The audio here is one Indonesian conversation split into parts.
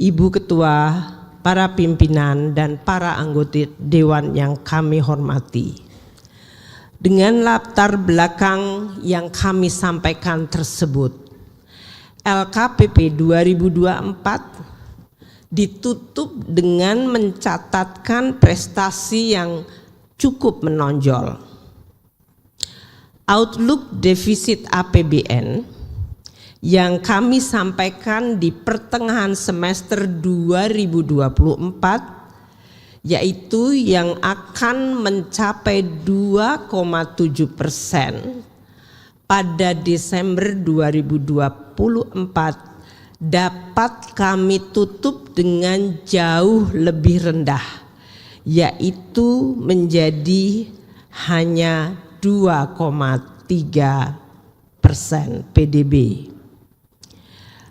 Ibu Ketua, para pimpinan dan para anggota Dewan yang kami hormati. Dengan latar belakang yang kami sampaikan tersebut, LKPP 2024 ditutup dengan mencatatkan prestasi yang cukup menonjol. Outlook defisit APBN yang kami sampaikan di pertengahan semester 2024 yaitu yang akan mencapai 2,7% pada Desember 2024 dapat kami tutup dengan jauh lebih rendah, yaitu menjadi hanya 2,3% PDB.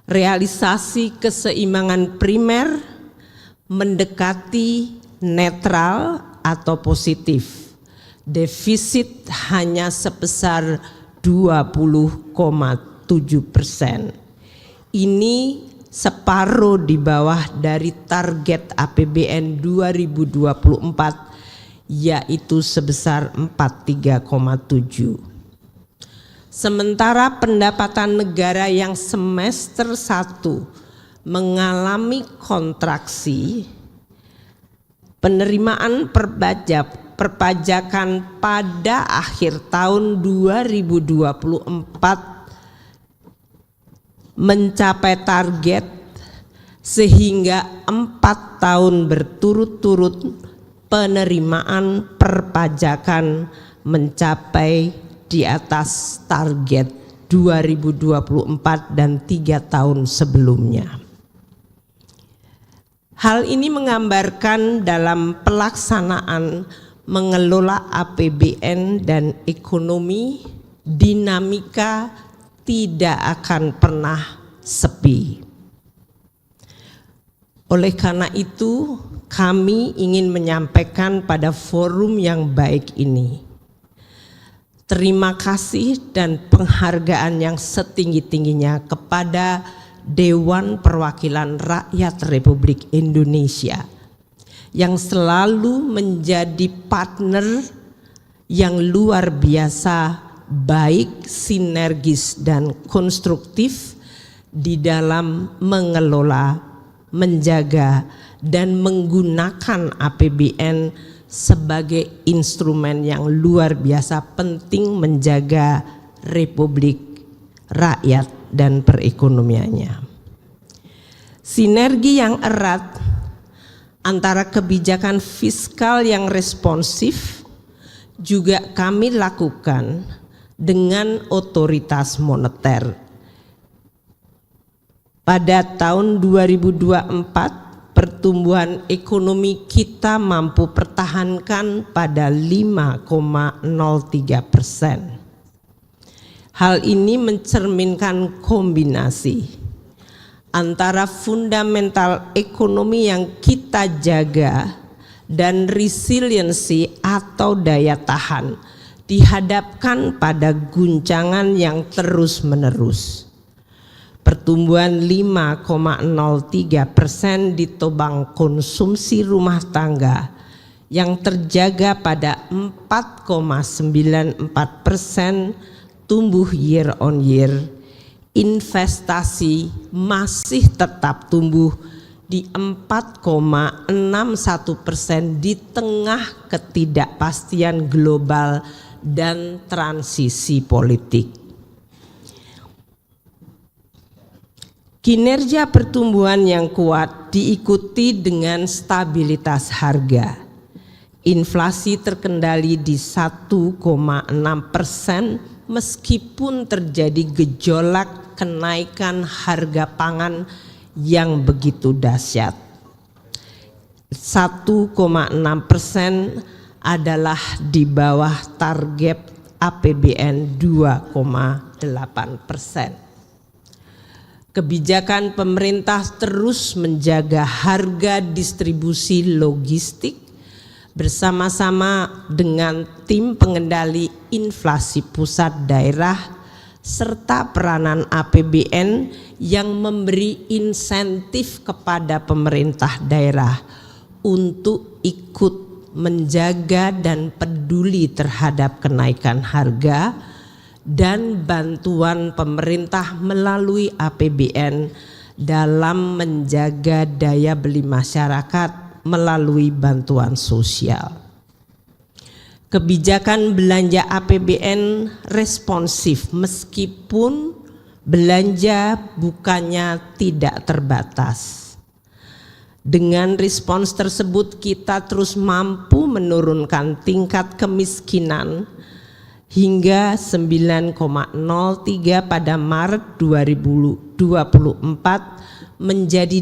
Realisasi keseimbangan primer mendekati netral atau positif. Defisit hanya sebesar 20,7%. Ini separuh di bawah dari target APBN 2024 yaitu sebesar 43,7. Sementara pendapatan negara yang semester 1 mengalami kontraksi, penerimaan perpajakan pada akhir tahun 2024 mencapai target sehingga 4 tahun berturut-turut penerimaan perpajakan mencapai di atas target 2024 dan 3 tahun sebelumnya. Hal ini menggambarkan dalam pelaksanaan mengelola APBN dan ekonomi, dinamika tidak akan pernah sepi. Oleh karena itu, kami ingin menyampaikan pada forum yang baik ini, terima kasih dan penghargaan yang setinggi-tingginya kepada Dewan Perwakilan Rakyat Republik Indonesia yang selalu menjadi partner yang luar biasa baik, sinergis dan konstruktif di dalam mengelola, menjaga dan menggunakan APBN sebagai instrumen yang luar biasa penting menjaga Republik Rakyat dan perekonomiannya. Sinergi yang erat antara kebijakan fiskal yang responsif juga kami lakukan dengan otoritas moneter. Pada tahun 2024, pertumbuhan ekonomi kita mampu pertahankan pada 5,03%. Hal ini mencerminkan kombinasi antara fundamental ekonomi yang kita jaga dan resiliensi atau daya tahan dihadapkan pada guncangan yang terus-menerus. Pertumbuhan 5,03% ditopang konsumsi rumah tangga yang terjaga pada 4,94% tumbuh year on year. Investasi masih tetap tumbuh di 4,61% di tengah ketidakpastian global dan transisi politik. Kinerja pertumbuhan yang kuat diikuti dengan stabilitas harga. Inflasi terkendali di 1,6% meskipun terjadi gejolak kenaikan harga pangan yang begitu dahsyat. 1,6% adalah di bawah target APBN 2,8%. Kebijakan pemerintah terus menjaga harga distribusi logistik bersama-sama dengan tim pengendali inflasi pusat daerah serta peranan APBN yang memberi insentif kepada pemerintah daerah untuk ikut menjaga dan peduli terhadap kenaikan harga dan bantuan pemerintah melalui APBN dalam menjaga daya beli masyarakat melalui bantuan sosial. Kebijakan belanja APBN responsif meskipun belanja bukannya tidak terbatas. Dengan respons tersebut kita terus mampu menurunkan tingkat kemiskinan hingga 9,03 pada Maret 2024 menjadi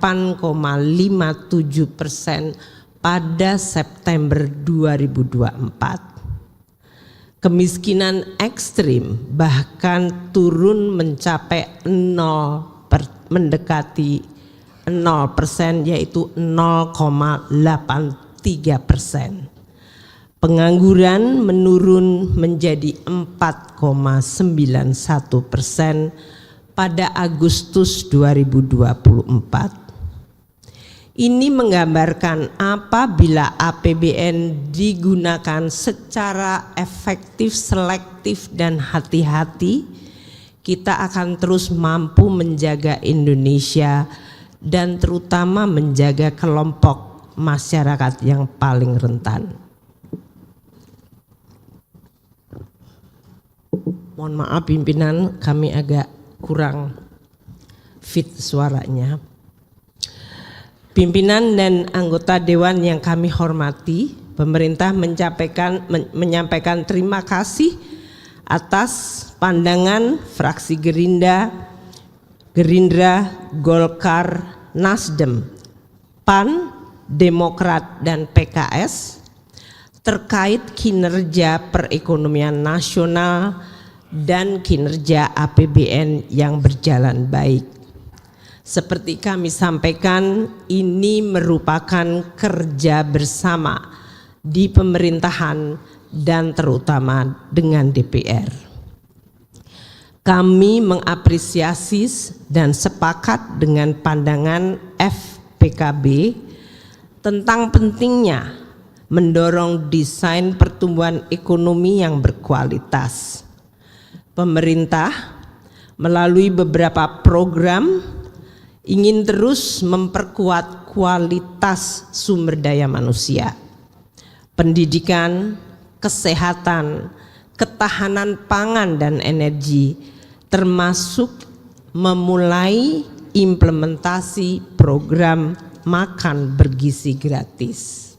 8,57% pada September 2024. Kemiskinan ekstrim bahkan turun mencapai mendekati 0%, yaitu 0,83%. Pengangguran menurun menjadi 4,91% pada Agustus 2024. Ini menggambarkan apabila APBN digunakan secara efektif, selektif, dan hati-hati, kita akan terus mampu menjaga Indonesia dan terutama menjaga kelompok masyarakat yang paling rentan. Mohon maaf pimpinan, kami agak kurang fit suaranya. Pimpinan dan anggota dewan yang kami hormati, pemerintah menyampaikan terima kasih atas pandangan fraksi Gerindra, Golkar, Nasdem, PAN, Demokrat, dan PKS terkait kinerja perekonomian nasional dan kinerja APBN yang berjalan baik. Seperti kami sampaikan, ini merupakan kerja bersama di pemerintahan dan terutama dengan DPR. Kami mengapresiasi dan sepakat dengan pandangan FPKB tentang pentingnya mendorong desain pertumbuhan ekonomi yang berkualitas. Pemerintah melalui beberapa program ingin terus memperkuat kualitas sumber daya manusia, pendidikan, kesehatan, ketahanan pangan dan energi, termasuk memulai implementasi program makan bergizi gratis.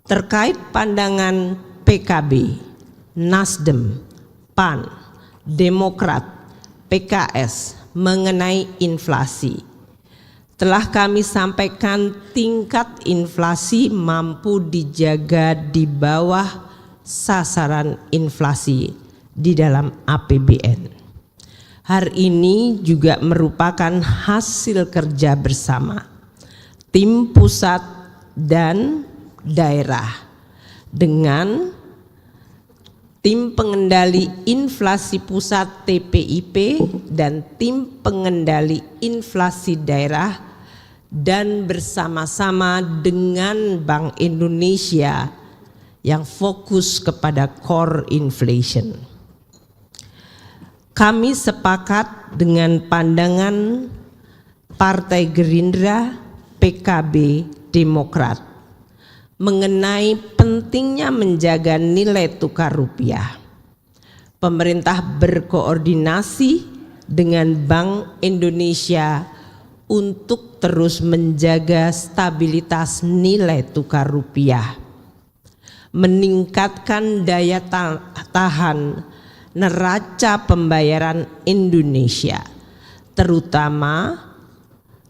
Terkait pandangan PKB, Nasdem, PAN, Demokrat, PKS mengenai inflasi, telah kami sampaikan tingkat inflasi mampu dijaga di bawah sasaran inflasi di dalam APBN. Hal ini juga merupakan hasil kerja bersama tim pusat dan daerah dengan tim pengendali inflasi pusat TPIP dan tim pengendali inflasi daerah, dan bersama-sama dengan Bank Indonesia yang fokus kepada core inflation. Kami sepakat dengan pandangan Partai Gerindra, PKB, Demokrat mengenai pentingnya menjaga nilai tukar rupiah. Pemerintah berkoordinasi dengan Bank Indonesia untuk terus menjaga stabilitas nilai tukar rupiah, meningkatkan daya tahan neraca pembayaran Indonesia, terutama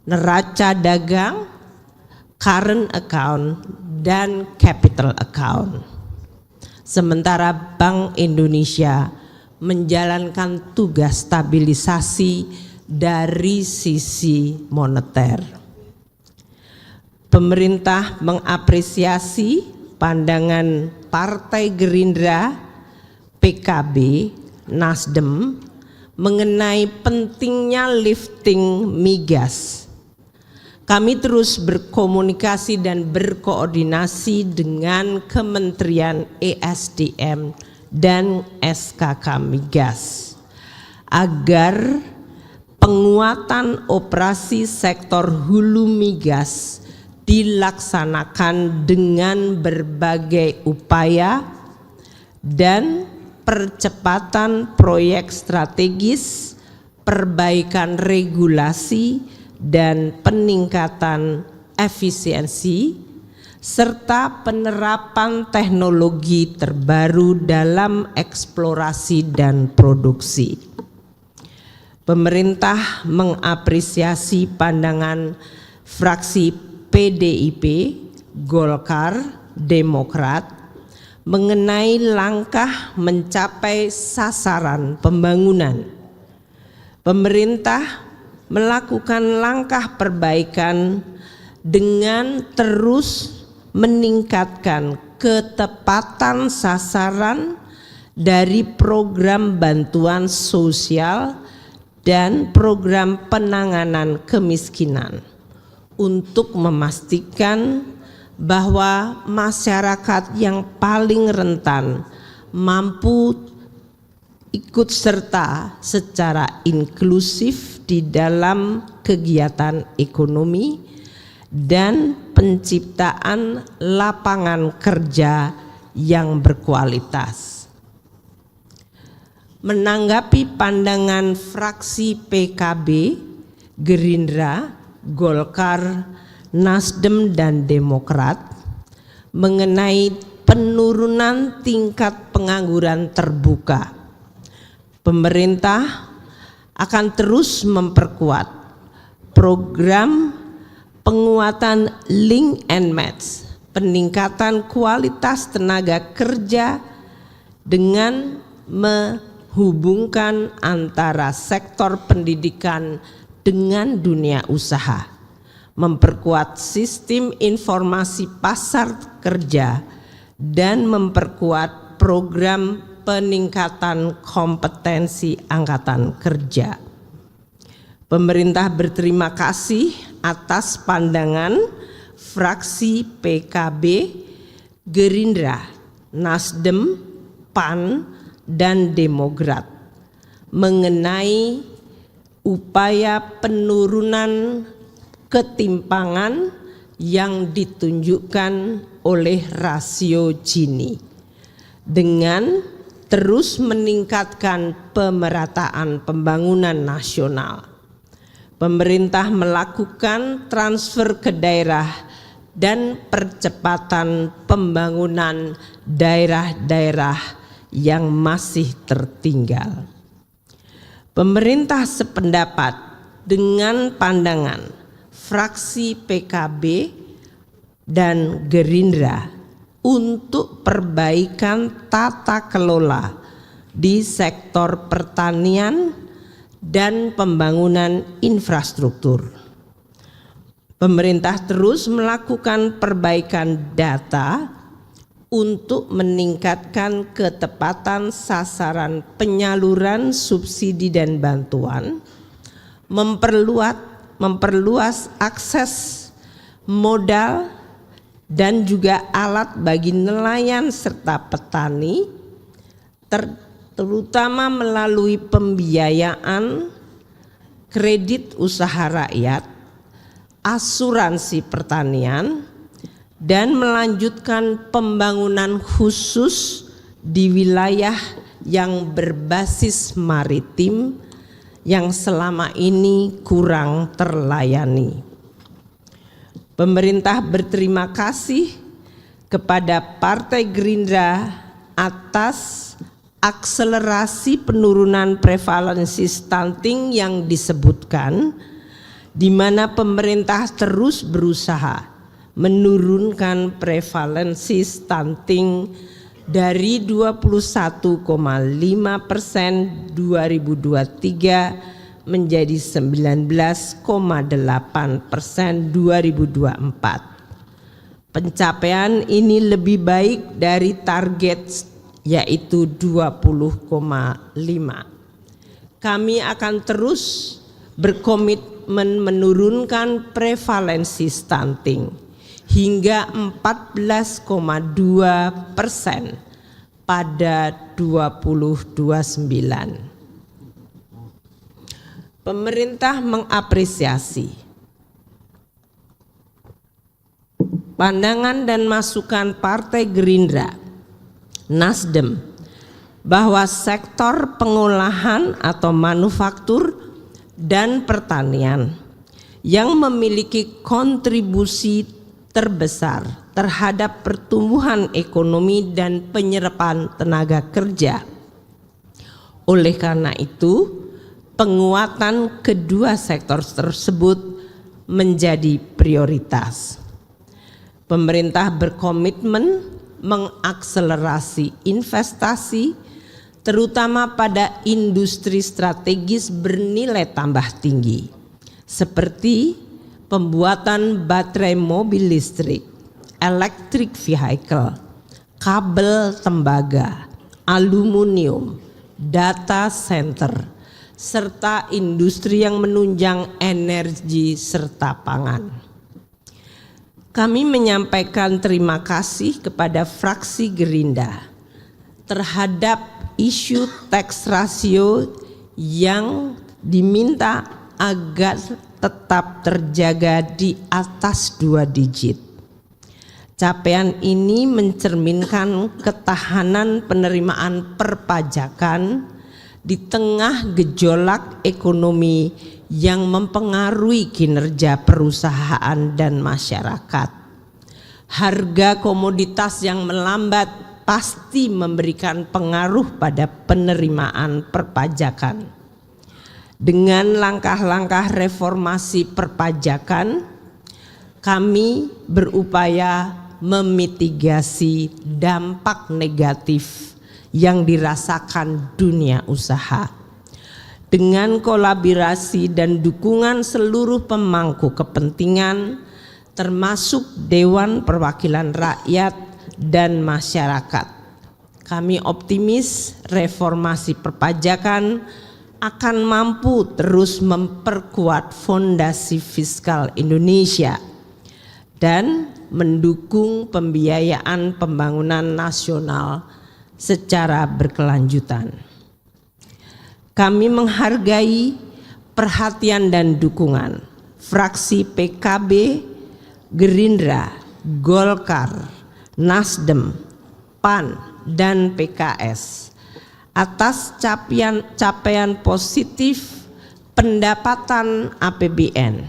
neraca dagang, current account, dan capital account. Sementara Bank Indonesia menjalankan tugas stabilisasi dari sisi moneter. Pemerintah mengapresiasi pandangan Partai Gerindra, PKB, Nasdem mengenai pentingnya lifting migas. Kami terus berkomunikasi dan berkoordinasi dengan Kementerian ESDM dan SKK Migas agar penguatan operasi sektor hulu migas dilaksanakan dengan berbagai upaya dan percepatan proyek strategis, perbaikan regulasi, dan peningkatan efisiensi, serta penerapan teknologi terbaru dalam eksplorasi dan produksi. Pemerintah mengapresiasi pandangan fraksi PDIP, Golkar, Demokrat mengenai langkah mencapai sasaran pembangunan. Pemerintah melakukan langkah perbaikan dengan terus meningkatkan ketepatan sasaran dari program bantuan sosial dan program penanganan kemiskinan untuk memastikan bahwa masyarakat yang paling rentan mampu ikut serta secara inklusif di dalam kegiatan ekonomi dan penciptaan lapangan kerja yang berkualitas. Menanggapi pandangan fraksi PKB, Gerindra, Golkar, Nasdem dan Demokrat mengenai penurunan tingkat pengangguran terbuka, pemerintah akan terus memperkuat program penguatan link and match, peningkatan kualitas tenaga kerja dengan menghubungkan antara sektor pendidikan dengan dunia usaha, memperkuat sistem informasi pasar kerja, dan memperkuat program peningkatan kompetensi angkatan kerja. Pemerintah berterima kasih atas pandangan fraksi PKB, Gerindra, Nasdem, PAN, dan Demokrat mengenai upaya penurunan ketimpangan yang ditunjukkan oleh rasio Gini dengan terus meningkatkan pemerataan pembangunan nasional. Pemerintah melakukan transfer ke daerah dan percepatan pembangunan daerah-daerah yang masih tertinggal. Pemerintah sependapat dengan pandangan fraksi PKB dan Gerindra untuk perbaikan tata kelola di sektor pertanian dan pembangunan infrastruktur. Pemerintah terus melakukan perbaikan data untuk meningkatkan ketepatan sasaran penyaluran subsidi dan bantuan, memperluas akses modal dan juga alat bagi nelayan serta petani, terutama melalui pembiayaan kredit usaha rakyat, asuransi pertanian, dan melanjutkan pembangunan khusus di wilayah yang berbasis maritim yang selama ini kurang terlayani. Pemerintah berterima kasih kepada Partai Gerindra atas akselerasi penurunan prevalensi stunting yang disebutkan, di mana pemerintah terus berusaha menurunkan prevalensi stunting dari 21,5% 2023 menjadi 19,8% 2024. Pencapaian ini lebih baik dari target yaitu 20,5. Kami akan terus berkomitmen menurunkan prevalensi stunting hingga 14,2% pada 2029. Pemerintah mengapresiasi pandangan dan masukan Partai Gerindra, Nasdem, bahwa sektor pengolahan atau manufaktur dan pertanian yang memiliki kontribusi terbesar terhadap pertumbuhan ekonomi dan penyerapan tenaga kerja. Oleh karena itu, penguatan kedua sektor tersebut menjadi prioritas. Pemerintah berkomitmen mengakselerasi investasi terutama pada industri strategis bernilai tambah tinggi seperti pembuatan baterai mobil listrik, electric vehicle, kabel tembaga, aluminium, data center, serta industri yang menunjang energi serta pangan. Kami menyampaikan terima kasih kepada fraksi Gerindra terhadap isu tax ratio yang diminta agar tetap terjaga di atas 2 digit. Capaian ini mencerminkan ketahanan penerimaan perpajakan di tengah gejolak ekonomi yang mempengaruhi kinerja perusahaan dan masyarakat. Harga komoditas yang melambat pasti memberikan pengaruh pada penerimaan perpajakan. Dengan langkah-langkah reformasi perpajakan, kami berupaya memitigasi dampak negatif yang dirasakan dunia usaha. Dengan kolaborasi dan dukungan seluruh pemangku kepentingan, termasuk Dewan Perwakilan Rakyat dan masyarakat, kami optimis reformasi perpajakan akan mampu terus memperkuat fondasi fiskal Indonesia dan mendukung pembiayaan pembangunan nasional secara berkelanjutan. Kami menghargai perhatian dan dukungan fraksi PKB, Gerindra, Golkar, Nasdem, PAN, dan PKS atas capaian positif pendapatan APBN,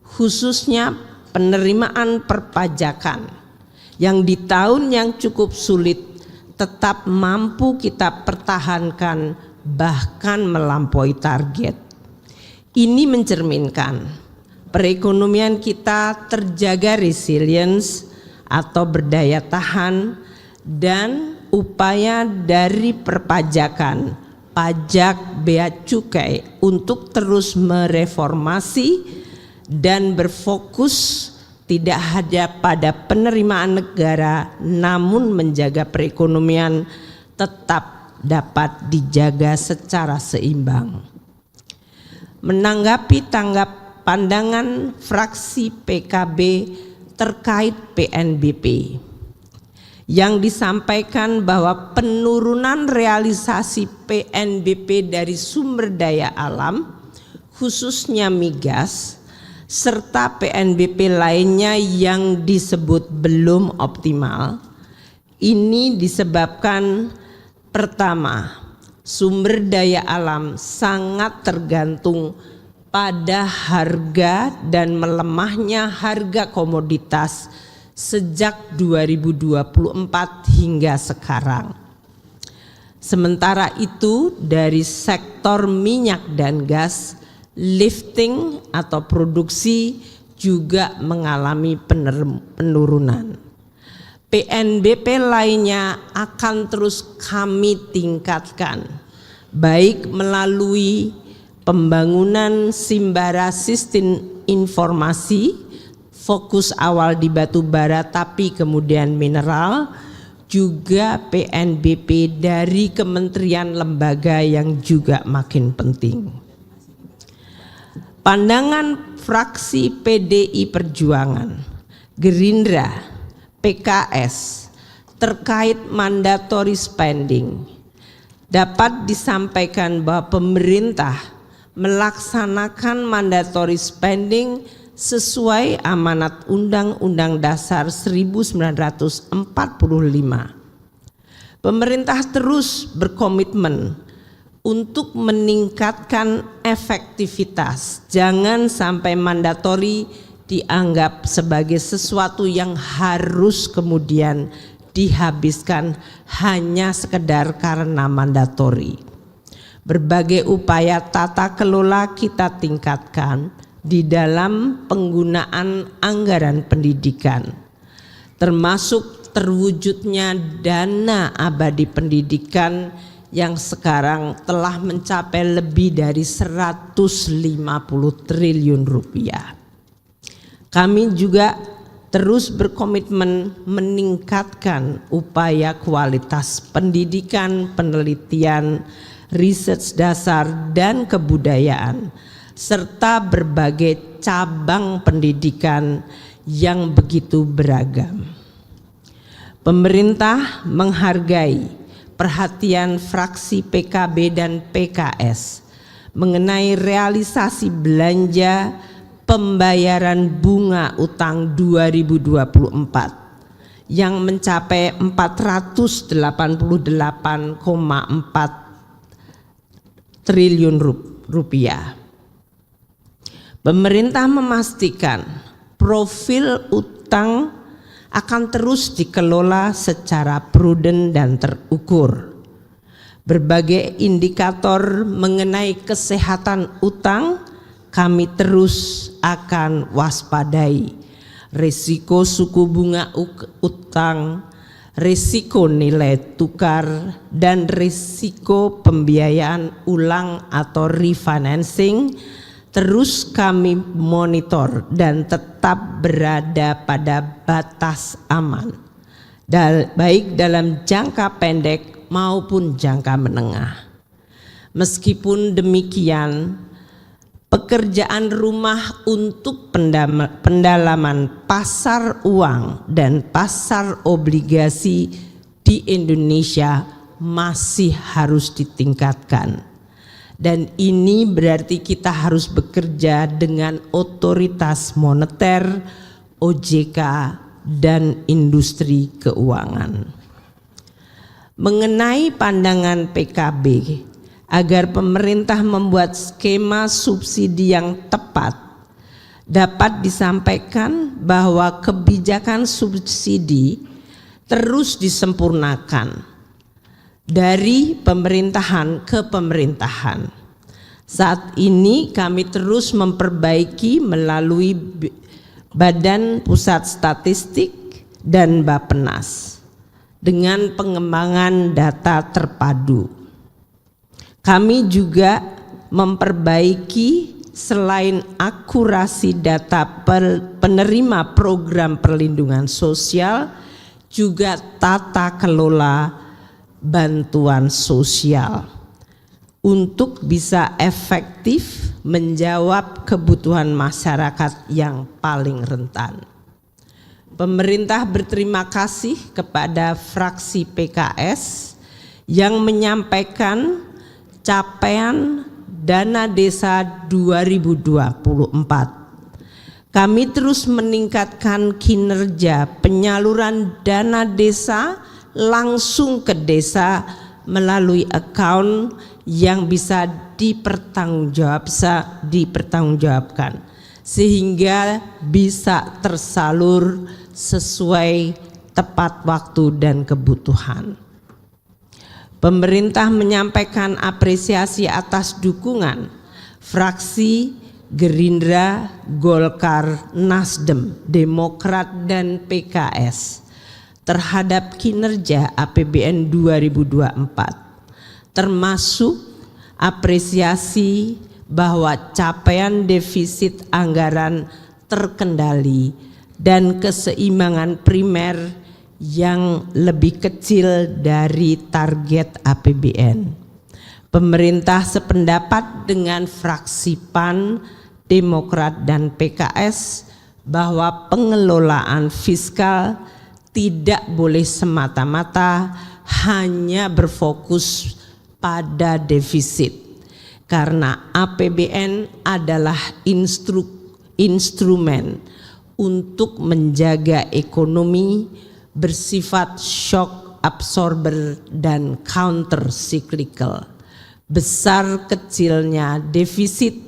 khususnya penerimaan perpajakan yang di tahun yang cukup sulit tetap mampu kita pertahankan bahkan melampaui target. Ini mencerminkan perekonomian kita terjaga resilience atau berdaya tahan dan upaya dari perpajakan, pajak, bea cukai untuk terus mereformasi dan berfokus tidak hanya pada penerimaan negara namun menjaga perekonomian tetap dapat dijaga secara seimbang. Menanggapi pandangan fraksi PKB terkait PNBP yang disampaikan bahwa penurunan realisasi PNBP dari sumber daya alam khususnya migas serta PNBP lainnya yang disebut belum optimal, ini disebabkan pertama, sumber daya alam sangat tergantung pada harga dan melemahnya harga komoditas sejak 2024 hingga sekarang. Sementara itu dari sektor minyak dan gas, lifting atau produksi juga mengalami penurunan. PNBP lainnya akan terus kami tingkatkan, baik melalui pembangunan Simbara Sistem Informasi, fokus awal di batu bara tapi kemudian mineral, juga PNBP dari kementerian lembaga yang juga makin penting. Pandangan fraksi PDI Perjuangan, Gerindra, PKS terkait mandatory spending dapat disampaikan bahwa pemerintah melaksanakan mandatory spending sesuai amanat Undang-Undang Dasar 1945. Pemerintah terus berkomitmen untuk meningkatkan efektivitas. Jangan sampai mandatori dianggap sebagai sesuatu yang harus kemudian dihabiskan hanya sekedar karena mandatori. Berbagai upaya tata kelola kita tingkatkan di dalam penggunaan anggaran pendidikan, termasuk terwujudnya dana abadi pendidikan yang sekarang telah mencapai lebih dari 150 triliun rupiah. Kami juga terus berkomitmen meningkatkan upaya kualitas pendidikan, penelitian, riset dasar dan kebudayaan, serta berbagai cabang pendidikan yang begitu beragam. Pemerintah menghargai perhatian fraksi PKB dan PKS mengenai realisasi belanja pembayaran bunga utang 2024 yang mencapai 488,4 triliun rupiah. Pemerintah memastikan profil utang akan terus dikelola secara prudent dan terukur. Berbagai indikator mengenai kesehatan utang kami terus akan waspadai. Risiko suku bunga utang, risiko nilai tukar, dan risiko pembiayaan ulang atau refinancing terus kami monitor dan tetap berada pada batas aman, baik dalam jangka pendek maupun jangka menengah. Meskipun demikian, pekerjaan rumah untuk pendalaman pasar uang dan pasar obligasi di Indonesia masih harus ditingkatkan. Dan ini berarti kita harus bekerja dengan otoritas moneter, OJK, dan industri keuangan. Mengenai pandangan PKB, agar pemerintah membuat skema subsidi yang tepat, dapat disampaikan bahwa kebijakan subsidi terus disempurnakan dari pemerintahan ke pemerintahan. Saat ini kami terus memperbaiki melalui Badan Pusat Statistik dan Bappenas dengan pengembangan data terpadu. Kami juga memperbaiki selain akurasi data penerima program perlindungan sosial, juga tata kelola bantuan sosial untuk bisa efektif menjawab kebutuhan masyarakat yang paling rentan. Pemerintah berterima kasih kepada fraksi PKS yang menyampaikan capaian dana desa 2024. Kami terus meningkatkan kinerja penyaluran dana desa langsung ke desa melalui account yang bisa dipertanggungjawabkan sehingga bisa tersalur sesuai tepat waktu dan kebutuhan. Pemerintah menyampaikan apresiasi atas dukungan fraksi Gerindra, Golkar, Nasdem, Demokrat, dan PKS terhadap kinerja APBN 2024, termasuk apresiasi bahwa capaian defisit anggaran terkendali dan keseimbangan primer yang lebih kecil dari target APBN. Pemerintah sependapat dengan fraksi PAN, Demokrat dan PKS bahwa pengelolaan fiskal tidak boleh semata-mata hanya berfokus pada defisit, karena APBN adalah instrumen untuk menjaga ekonomi bersifat shock absorber dan counter cyclical. Besar kecilnya defisit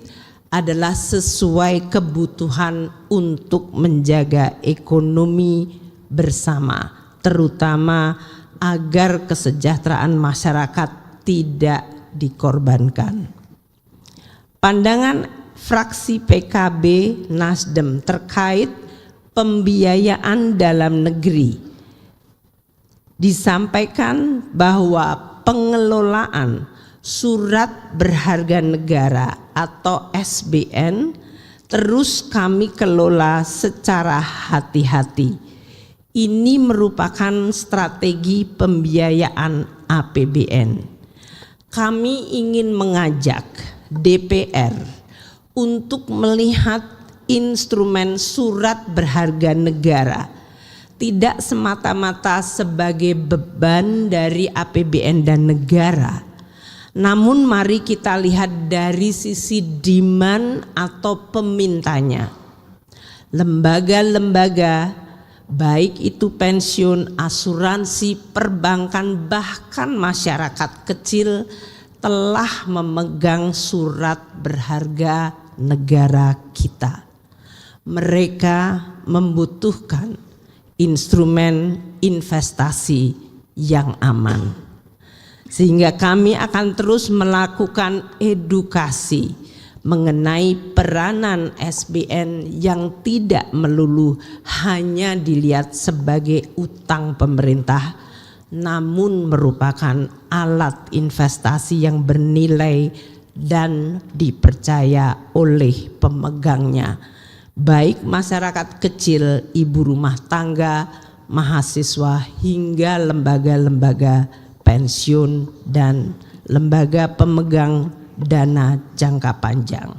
adalah sesuai kebutuhan untuk menjaga ekonomi bersama, terutama agar kesejahteraan masyarakat tidak dikorbankan. Pandangan fraksi PKB Nasdem terkait pembiayaan dalam negeri disampaikan bahwa pengelolaan surat berharga negara atau SBN terus kami kelola secara hati-hati. Ini merupakan strategi pembiayaan APBN. Kami ingin mengajak DPR untuk melihat instrumen surat berharga negara tidak semata-mata sebagai beban dari APBN dan negara. Namun mari kita lihat dari sisi demand atau pemintanya. Lembaga-lembaga baik itu pensiun, asuransi, perbankan, bahkan masyarakat kecil telah memegang surat berharga negara kita. Mereka membutuhkan instrumen investasi yang aman. Sehingga kami akan terus melakukan edukasi mengenai peranan SBN yang tidak melulu hanya dilihat sebagai utang pemerintah, namun merupakan alat investasi yang bernilai dan dipercaya oleh pemegangnya, baik masyarakat kecil, ibu rumah tangga, mahasiswa, hingga lembaga-lembaga pensiun dan lembaga pemegang dana jangka panjang.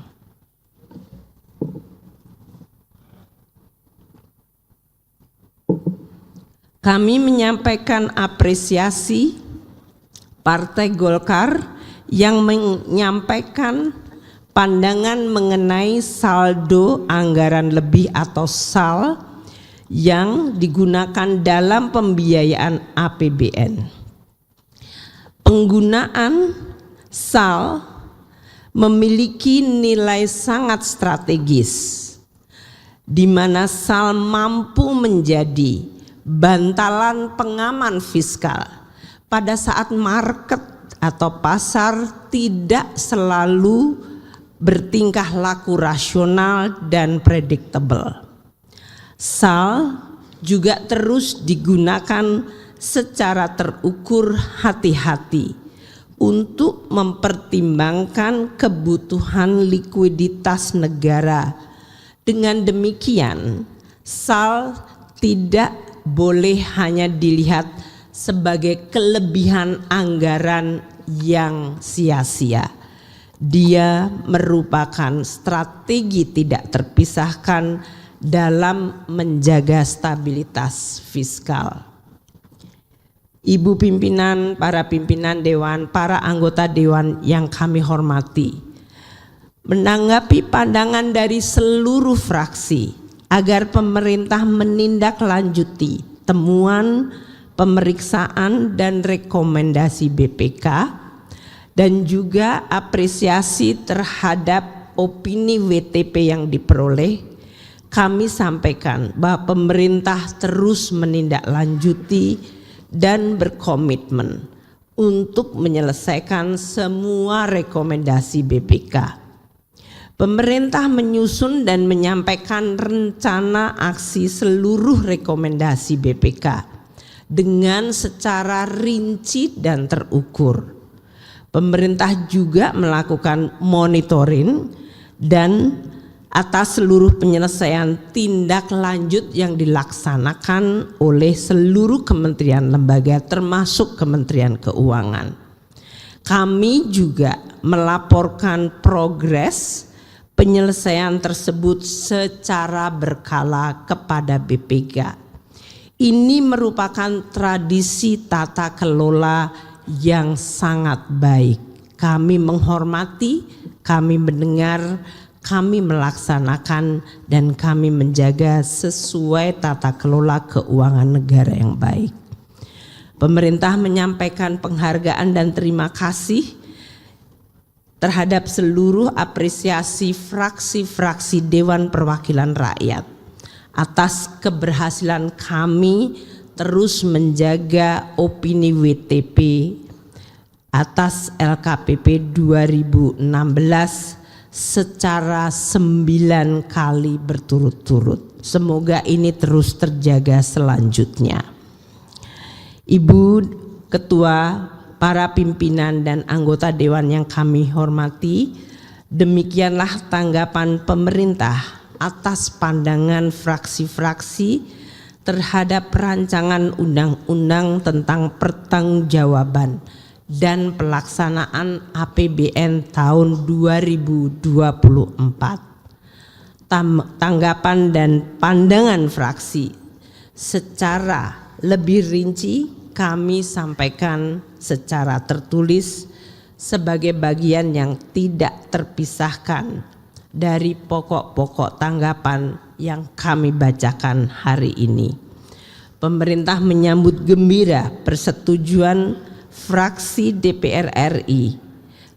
Kami menyampaikan apresiasi Partai Golkar yang menyampaikan pandangan mengenai saldo anggaran lebih atau SAL yang digunakan dalam pembiayaan APBN. Penggunaan SAL memiliki nilai sangat strategis, di mana SAL mampu menjadi bantalan pengaman fiskal pada saat market atau pasar tidak selalu bertingkah laku rasional dan predictable. SAL juga terus digunakan secara terukur hati-hati untuk mempertimbangkan kebutuhan likuiditas negara. Dengan demikian, SAL tidak boleh hanya dilihat sebagai kelebihan anggaran yang sia-sia. Dia merupakan strategi tidak terpisahkan dalam menjaga stabilitas fiskal. Ibu pimpinan, para pimpinan dewan, para anggota dewan yang kami hormati, menanggapi pandangan dari seluruh fraksi agar pemerintah menindaklanjuti temuan, pemeriksaan dan rekomendasi BPK dan juga apresiasi terhadap opini WTP yang diperoleh, kami sampaikan bahwa pemerintah terus menindaklanjuti dan berkomitmen untuk menyelesaikan semua rekomendasi BPK. Pemerintah menyusun dan menyampaikan rencana aksi seluruh rekomendasi BPK dengan secara rinci dan terukur. Pemerintah juga melakukan monitoring dan atas seluruh penyelesaian tindak lanjut yang dilaksanakan oleh seluruh kementerian lembaga termasuk Kementerian Keuangan. Kami juga melaporkan progres penyelesaian tersebut secara berkala kepada BPK. Ini merupakan tradisi tata kelola yang sangat baik. Kami menghormati, kami mendengar, kami melaksanakan, dan kami menjaga sesuai tata kelola keuangan negara yang baik. Pemerintah menyampaikan penghargaan dan terima kasih terhadap seluruh apresiasi fraksi-fraksi Dewan Perwakilan Rakyat atas keberhasilan kami terus menjaga opini WTP atas LKPP 2016 secara 9 kali berturut-turut. Semoga ini terus terjaga selanjutnya. Ibu Ketua, para pimpinan dan anggota Dewan yang kami hormati, demikianlah tanggapan pemerintah atas pandangan fraksi-fraksi terhadap rancangan undang-undang tentang pertanggungjawaban dan pelaksanaan APBN tahun 2024. Tanggapan dan pandangan fraksi secara lebih rinci kami sampaikan secara tertulis sebagai bagian yang tidak terpisahkan dari pokok-pokok tanggapan yang kami bacakan hari ini. Pemerintah menyambut gembira persetujuan fraksi DPR RI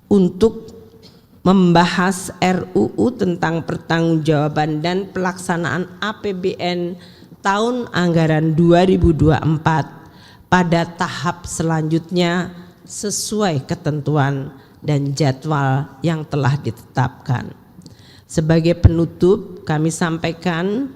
untuk membahas RUU tentang pertanggungjawaban dan pelaksanaan APBN tahun anggaran 2024 pada tahap selanjutnya sesuai ketentuan dan jadwal yang telah ditetapkan. Sebagai penutup, kami sampaikan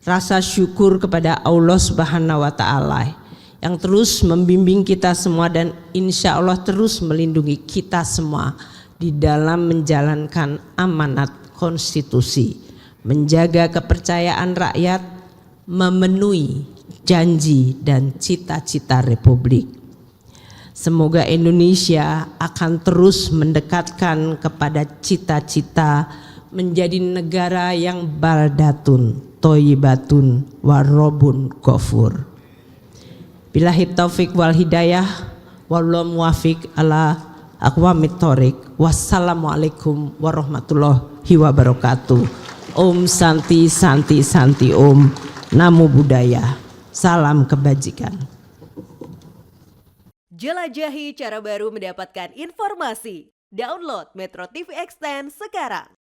rasa syukur kepada Allah Subhanahu wa Ta'ala yang terus membimbing kita semua dan insya Allah terus melindungi kita semua di dalam menjalankan amanat konstitusi, menjaga kepercayaan rakyat, memenuhi janji dan cita-cita Republik. Semoga Indonesia akan terus mendekatkan kepada cita-cita menjadi negara yang baldatun, toyibatun, warobun ghafur. Billahi taufik wal hidayah, wallahu muwafiq ala aqwamit thoriq. Wassalamualaikum warahmatullahi wabarakatuh. Om Santi Santi Santi Om. Namo Buddhaya. Salam kebajikan. Jelajahi cara baru mendapatkan informasi. Download Metro TV Extend sekarang.